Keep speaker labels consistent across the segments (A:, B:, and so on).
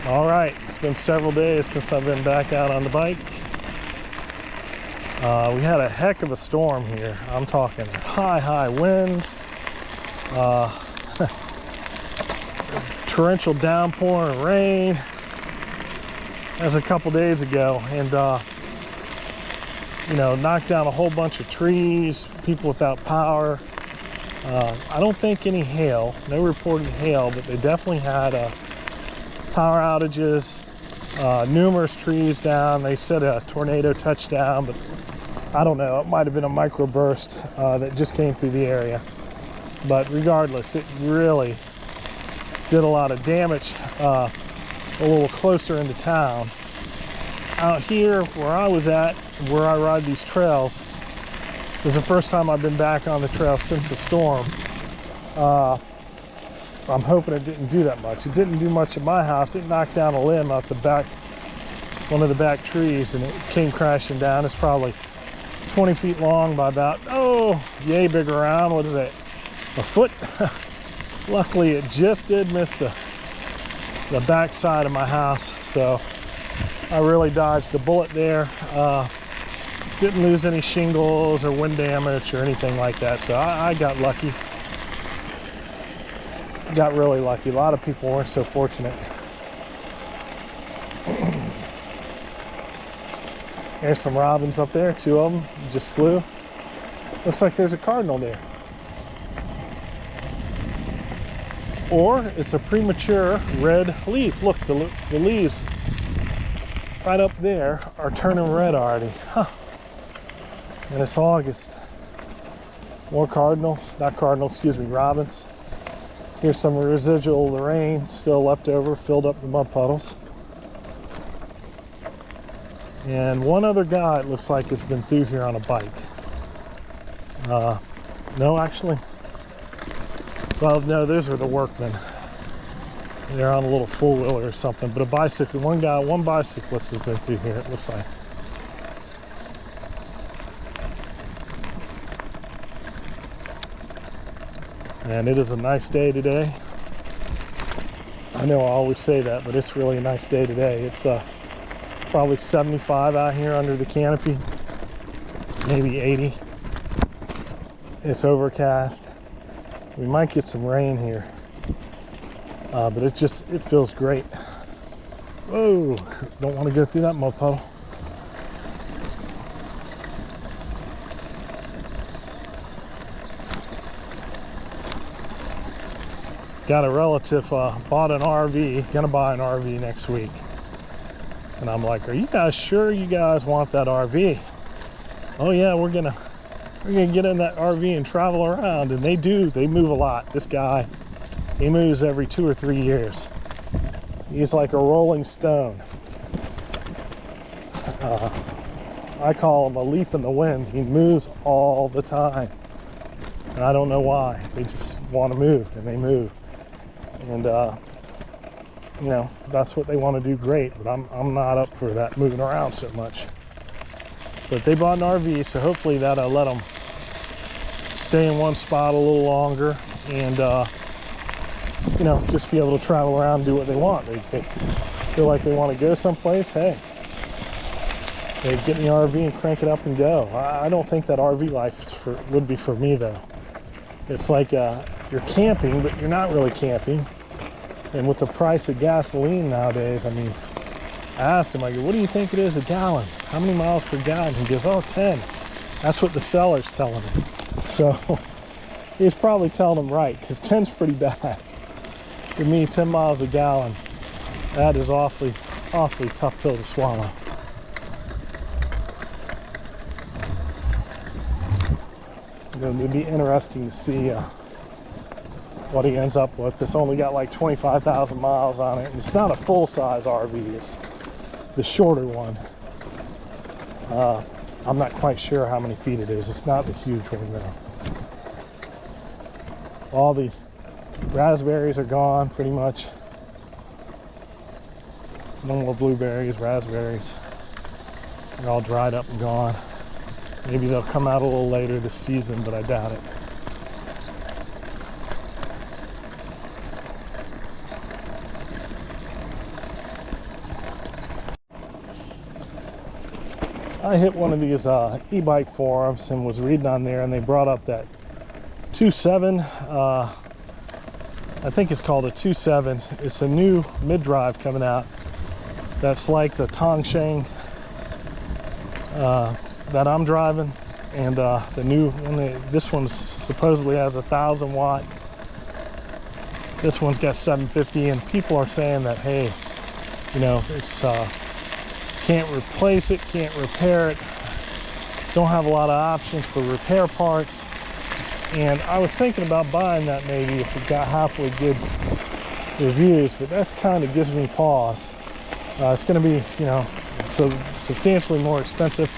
A: All right, it's been several days since I've been back out on the bike. We had a heck of a storm here. I'm talking high winds, torrential downpour and rain. That was a couple days ago, and knocked down a whole bunch of trees, people without power. I don't think any hail, no reported hail, but they definitely had power outages, numerous trees down. They said a tornado touched down, but I don't know, it might have been a microburst that just came through the area. But regardless, it really did a lot of damage a little closer into town. Out here where I was at, where I ride these trails, this is the first time I've been back on the trail since the storm. I'm hoping it didn't do that much. It didn't do much at my house. It knocked down a limb out the back, one of the back trees, and it came crashing down. It's probably 20 feet long by about, yay big around. What is it? A foot? Luckily, it just did miss the back side of my house, so I really dodged a bullet there. Didn't lose any shingles or wind damage or anything like that, so I got lucky. Got really lucky. A lot of people weren't so fortunate. There's some robins up there, 2 of them just flew. Looks like there's a cardinal there. Or it's a premature red leaf. Look, the leaves right up there are turning red already. Huh. And it's August. More cardinals, not cardinals, excuse me, robins. Here's some residual of the rain still left over, filled up the mud puddles. And one other guy, it looks like, has been through here on a bike. No, actually. Well, no, those are the workmen. They're on a little four-wheeler or something. But a bicycle, one bicyclist has been through here, it looks like. And it is a nice day today. I know I always say that, but it's really a nice day today. It's probably 75 out here under the canopy, maybe 80. It's overcast. We might get some rain here, but it feels great. Whoa, don't want to go through that mud puddle. Got a relative bought an RV, gonna buy an RV next week. And I'm like, are you guys sure you guys want that RV? Oh yeah, we're gonna get in that RV and travel around. And they do, they move a lot. This guy, he moves every 2 or 3 years. He's like a rolling stone. I call him a leaf in the wind. He moves all the time. And I don't know why. They just want to move, and they move. And that's what they want to do, great, but I'm not up for that, moving around so much. But they bought an RV, so hopefully that'll let them stay in one spot a little longer and just be able to travel around and do what they want. They feel like they want to go someplace, hey, they get in the RV and crank it up and go. I don't think that RV life would be for me, though. It's like you're camping, but you're not really camping. And with the price of gasoline nowadays, I mean, I asked him, I go, what do you think it is a gallon? How many miles per gallon? He goes, 10. That's what the seller's telling me. So he's probably telling them right, because 10's pretty bad. For me, 10 miles a gallon, that is awfully tough pill to swallow. It would be interesting to see what he ends up with. It's only got like 25,000 miles on it. It's not a full-size RV. It's the shorter one. I'm not quite sure how many feet it is. It's not the huge one, though. All the raspberries are gone, pretty much. No more blueberries, raspberries. They're all dried up and gone. Maybe they'll come out a little later this season, but I doubt it. I hit one of these e-bike forums and was reading on there, and they brought up that 2.7, I think it's called a 2.7. It's a new mid-drive coming out that's like the Tongshen that I'm driving, and the new one, this one supposedly has 1,000 watt. This one's got 750, and people are saying that, hey, you know, it's can't replace it, can't repair it, don't have a lot of options for repair parts. And I was thinking about buying that maybe if it got halfway good reviews, but that's kind of gives me pause. It's going to be, you know, so substantially more expensive.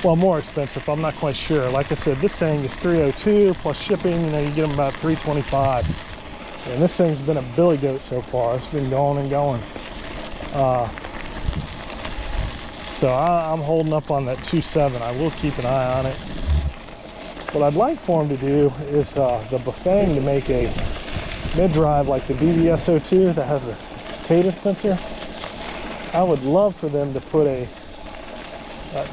A: Well, more expensive, I'm not quite sure. Like I said, this thing is $302 plus shipping, you know, you get them about $325. And this thing's been a billy goat so far. It's been going and going. So I'm holding up on that 2.7. I will keep an eye on it. What I'd like for them to do is the Bafang to make a mid-drive like the BBS02 that has a cadence sensor. I would love for them to put a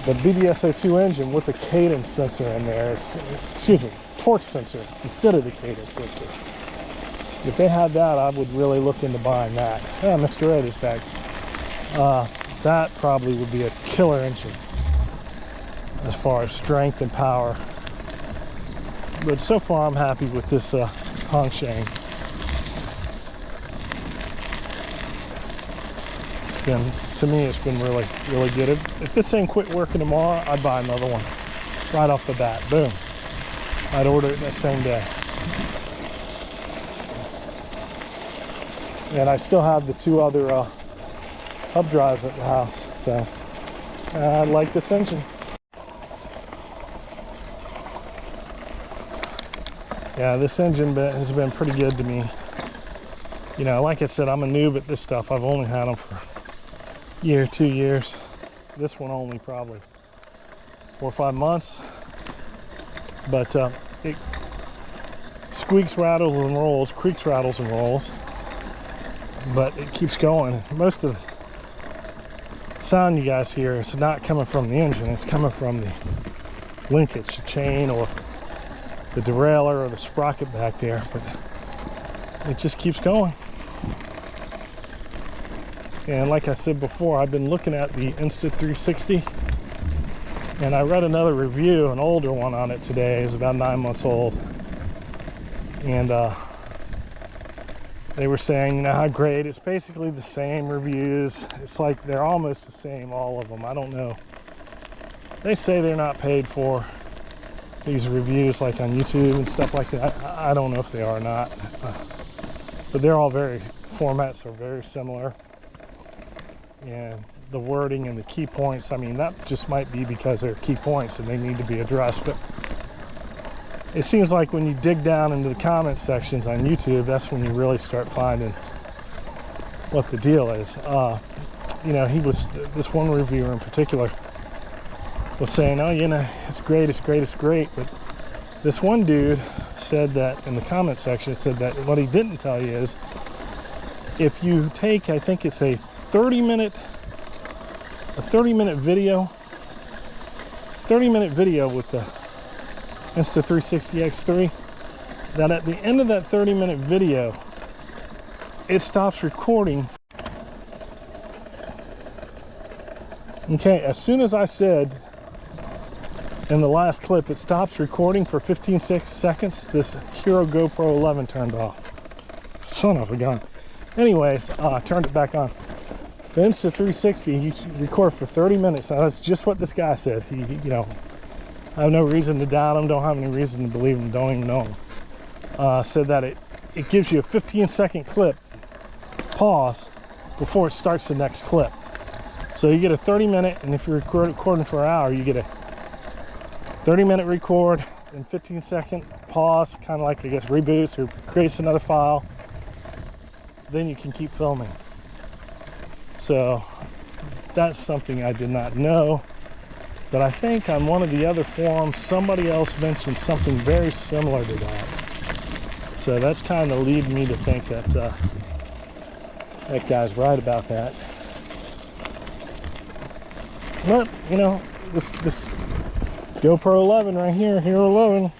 A: the BBS02 engine with the cadence sensor in there. Excuse me, torque sensor instead of the cadence sensor. If they had that, I would really look into buying that. Yeah, Mr. Ed is back. That probably would be a killer engine as far as strength and power. But so far, I'm happy with this Tongshen. It's been, to me, it's been really, really good. If this thing quit working tomorrow, I'd buy another one right off the bat. Boom. I'd order it that same day. And I still have the two other hub drives at the house, so I like this engine. Yeah, this engine has been pretty good to me. You know, like I said, I'm a noob at this stuff. I've only had them for a year, 2 years. This one only probably 4 or 5 months. But it squeaks, rattles, and rolls, creaks, rattles, and rolls. But it keeps going. Most of the sound you guys hear is not coming from the engine. It's coming from the linkage, the chain, or the derailleur or the sprocket back there, but it just keeps going. And like I said before, I've been looking at the Insta360, and I read another review, an older one on it today. It's about 9 months old, and they were saying, you know, how great. It's basically the same reviews. It's like they're almost the same, all of them. I don't know. They say they're not paid for these reviews like on YouTube and stuff like that. I don't know if they are or not, but they're all formats are very similar, and the wording and the key points, I mean, that just might be because they're key points and they need to be addressed. But it seems like when you dig down into the comment sections on YouTube, that's when you really start finding what the deal is. You know, this one reviewer in particular was saying, oh, you know, it's great, it's great, it's great. But this one dude said that in the comment section, said that what he didn't tell you is if you take, I think it's a 30-minute video with the Insta360 X3, that at the end of that 30-minute video, it stops recording. Okay, as soon as I said in the last clip, it stops recording for 15 seconds, this Hero GoPro 11 turned off. Son of a gun. Anyways, turned it back on. The Insta360, you record for 30 minutes. Now, that's just what this guy said. He, you know, I have no reason to doubt him, don't have any reason to believe him, don't even know him. Said that it gives you a 15-second clip pause before it starts the next clip. So you get a 30-minute, and if you're recording for an hour, you get a 30-minute record and 15-second pause, kind of like, I guess, reboots or creates another file. Then you can keep filming. So that's something I did not know. But I think on one of the other forums, somebody else mentioned something very similar to that. So that's kind of leading me to think that that guy's right about that. But, you know, this GoPro 11 right here, Hero 11,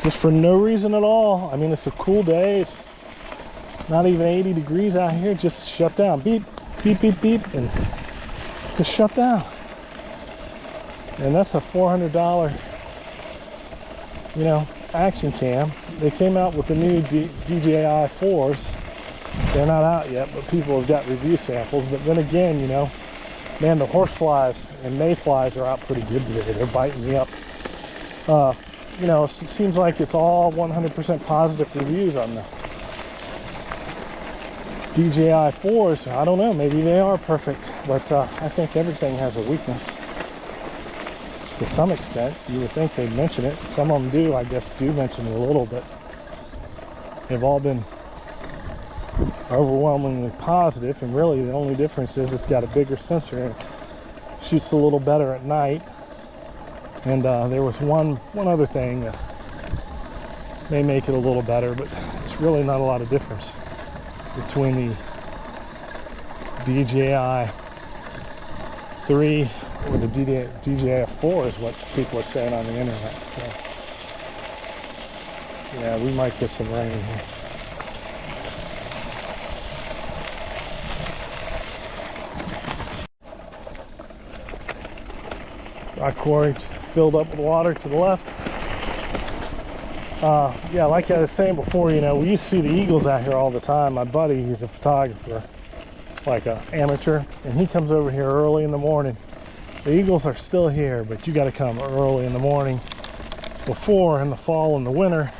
A: just for no reason at all. I mean, it's a cool day. It's not even 80 degrees out here. Just shut down. Beep, beep, beep, beep, and just shut down. And that's a $400, you know, action cam. They came out with the new DJI 4s. They're not out yet, but people have got review samples. But then again, you know, man, the horseflies and mayflies are out pretty good today. They're biting me up. You know, it seems like it's all 100% positive reviews on the DJI 4s. I don't know, maybe they are perfect, but I think everything has a weakness. To some extent, you would think they'd mention it. Some of them do, I guess, do mention it a little, but they've all been overwhelmingly positive, and really the only difference is it's got a bigger sensor and it shoots a little better at night. And there was one other thing that may make it a little better, but it's really not a lot of difference between the DJI 3 or the DJI 4 is what people are saying on the internet. So yeah, we might get some rain here. Rock quarry filled up with water to the left. Yeah, like I was saying before, you know, we used to see the eagles out here all the time. My buddy, he's a photographer, like an amateur, and he comes over here early in the morning. The eagles are still here, but you got to come early in the morning. Before, in the fall and the winter,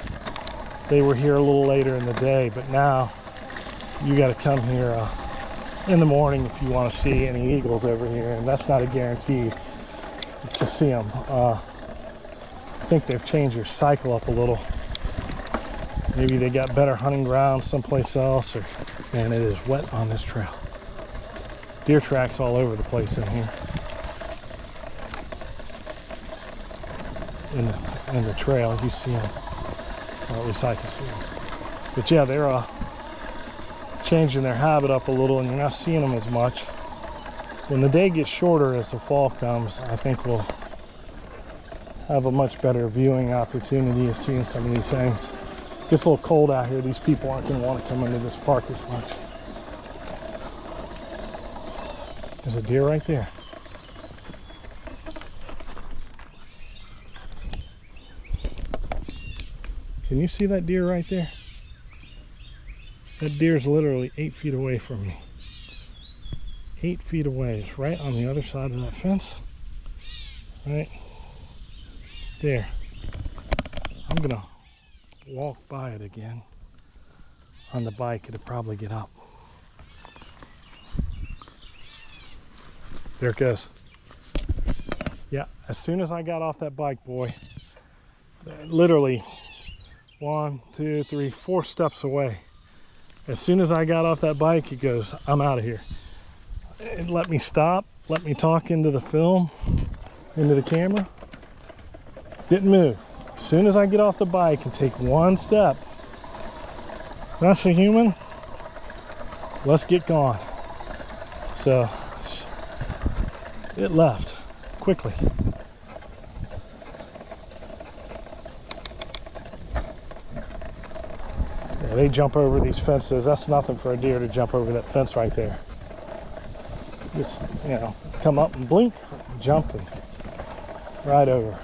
A: they were here a little later in the day, but now you got to come here in the morning if you want to see any eagles over here, and that's not a guarantee to see them. I think they've changed their cycle up a little. Maybe they got better hunting grounds someplace else, or man, it is wet on this trail. Deer tracks all over the place in here. In the trail, you see them, or at least I can see them. But yeah, they're changing their habit up a little, and you're not seeing them as much. When the day gets shorter as the fall comes, I think we'll have a much better viewing opportunity of seeing some of these things. It's a little cold out here. These people aren't going to want to come into this park as much. There's a deer right there. Can you see that deer right there? That deer is literally 8 feet away from me. 8 feet away. It's right on the other side of that fence. Right there. I'm gonna walk by it again on the bike. It'll probably get up. There it goes. Yeah, as soon as I got off that bike, boy, literally 1, 2, 3, 4 steps away. As soon as I got off that bike, it goes, I'm out of here. It let me stop, let me talk into the film, into the camera. Didn't move. As soon as I get off the bike and take one step, that's a human, let's get gone. So it left quickly. Yeah, they jump over these fences. That's nothing for a deer to jump over that fence right there. Just, you know, come up and blink, jump, and right over.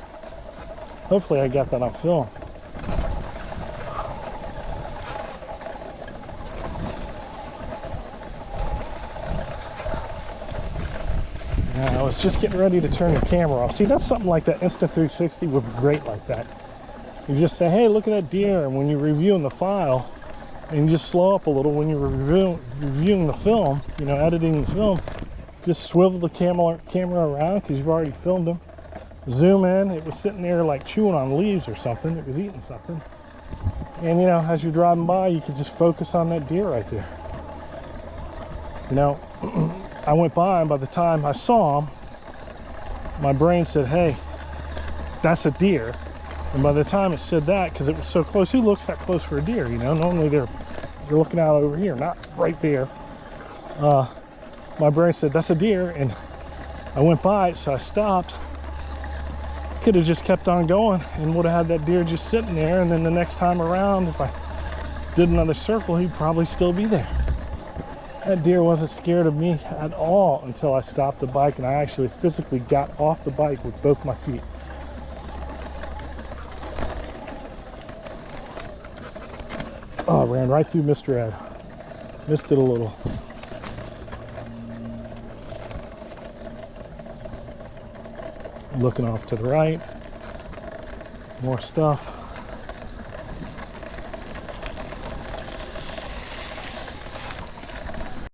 A: Hopefully I got that on film. I was just getting ready to turn the camera off. See, that's something like that Instant 360 would be great like that. You just say, hey, look at that deer, and when you're reviewing the file, and you just slow up a little when you're reviewing the film, you know, editing the film, just swivel the camera around because you've already filmed them. Zoom in. It was sitting there like chewing on leaves or something. It was eating something. And you know, as you're driving by, you can just focus on that deer right there. You know, I went by, and by the time I saw him, my brain said, hey, that's a deer. And by the time it said that, because it was so close, who looks that close for a deer? You know, normally you're looking out over here, not right there. My brain said, that's a deer. And I went by it, so I stopped. Could have just kept on going and would have had that deer just sitting there, and then the next time around, if I did another circle, he'd probably still be there. That deer wasn't scared of me at all until I stopped the bike and I actually physically got off the bike with both my feet. Oh, I ran right through Mr. Ed. Missed it a little. Looking off to the right. More stuff.